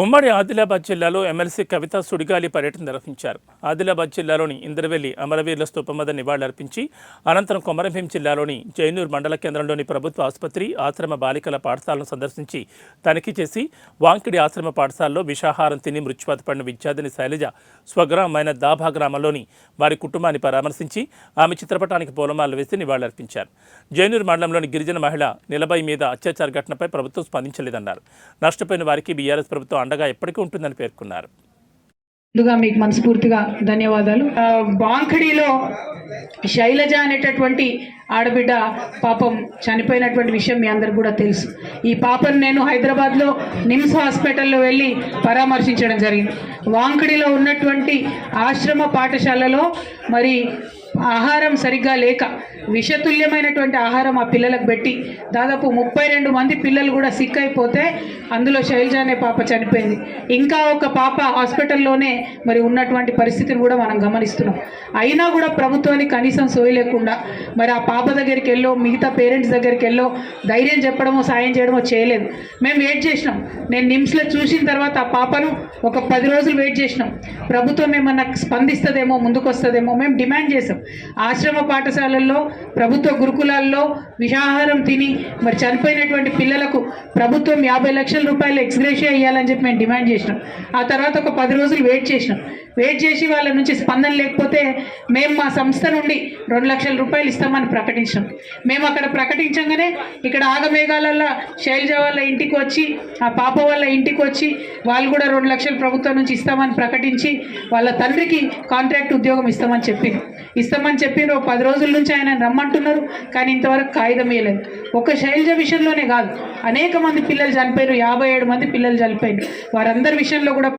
ఉమ్మడి ఆదిలాబాద్ జిల్లాలో ఎమ్మెల్సీ కవిత సుడిగాలి పర్యటన నిర్వహించారు. ఆదిలాబాద్ జిల్లాలోని ఇంద్రవెల్లి అమరవీరుల స్తూపం వద్ద నివాళులర్పించి అనంతరం కొమరంభీం జిల్లాలోని జైనూర్ మండల కేంద్రంలోని ప్రభుత్వ ఆసుపత్రి, ఆశ్రమ బాలికల పాఠశాలను సందర్శించి తనిఖీ చేసి వాంకిడి ఆశ్రమ పాఠశాలలో విషాహారం తిని మృత్యువాత పడిన విద్యార్థిని శైలజ స్వగ్రామమైన దాభా గ్రామంలోని వారి కుటుంబాన్ని పరామర్శించి ఆమె చిత్రపటానికి పూలమాలలు వేసి నివాళులర్పించారు. జైనూర్ మండలంలోని గిరిజన మహిళ నిలబై మీద అత్యాచార ఘటనపై ప్రభుత్వం స్పందించలేదన్నారు. నష్టపోయిన వారికి బీఆర్ఎస్ ప్రభుత్వం అండగా ఎప్పటికీ ఉంటుందని పేర్కొన్నారు. ముందుగా మీకు మనస్ఫూర్తిగా ధన్యవాదాలు. వాంఖడిలో శైలజ అనేటటువంటి ఆడబిడ్డ పాపం చనిపోయినటువంటి విషయం మీ అందరికి కూడా తెలుసు. ఈ పాపను నేను హైదరాబాద్లో నిమ్స్ హాస్పిటల్లో వెళ్ళి పరామర్శించడం జరిగింది. వాంఖడిలో ఉన్నటువంటి ఆశ్రమ పాఠశాలలో మరి ఆహారం సరిగ్గా లేక విషతుల్యమైనటువంటి ఆహారం ఆ పిల్లలకు పెట్టి దాదాపు 32 మంది పిల్లలు కూడా సిక్ అయిపోతే అందులో శైలజ అనే పాప చనిపోయింది. ఇంకా ఒక పాప హాస్పిటల్లోనే మరి ఉన్నటువంటి పరిస్థితిని కూడా మనం గమనిస్తున్నాం. అయినా కూడా ప్రభుత్వానికి కనీసం సోయి లేకుండా మరి ఆ పాప దగ్గరికి వెళ్ళో మిగతా పేరెంట్స్ దగ్గరికి వెళ్ళో ధైర్యం చెప్పడమో సాయం చేయడమో చేయలేదు. మేము వెయిట్ చేసినాం. నేను నిమ్స్లో చూసిన తర్వాత ఆ పాపను ఒక 10 రోజులు వెయిట్ చేసినాం. ప్రభుత్వం ఏమన్నా స్పందిస్తుందేమో, ముందుకు వస్తుందేమో మేము డిమాండ్ చేసాం. ఆశ్రమ పాఠశాలల్లో, ప్రభుత్వ గురుకులాల్లో విషాహారం తిని మరి చనిపోయినటువంటి పిల్లలకు ప్రభుత్వం 50 లక్షల రూపాయలు ఎక్స్గ్రేషియా ఇవ్వాలని చెప్పి మేము డిమాండ్ చేసినాం. ఆ తర్వాత ఒక 10 రోజులు వెయిట్ చేసినాం. వెయిట్ చేసి వాళ్ళ నుంచి స్పందన లేకపోతే మేము మా సంస్థ నుండి 2 లక్షల రూపాయలు ఇస్తామని ప్రకటించాం. మేము అక్కడ ప్రకటించగానే ఇక్కడ ఆగమేఘాలల్లో శైలజ వాళ్ళ ఇంటికి వచ్చి, ఆ పాప వాళ్ళ ఇంటికి వచ్చి వాళ్ళు కూడా 2 లక్షలు ప్రభుత్వం నుంచి ఇస్తామని ప్రకటించి వాళ్ళ తండ్రికి కాంట్రాక్ట్ ఉద్యోగం ఇస్తామని చెప్పిన 10 రోజుల నుంచి ఆయన రమ్మంటున్నారు. కానీ ఇంతవరకు కాగితం ఇవ్వలేదు. ఒక శైలజ విషయంలోనే కాదు, అనేక మంది పిల్లలు చనిపోయారు. 57 మంది పిల్లలు చనిపోయారు. వారందరి విషయంలో కూడా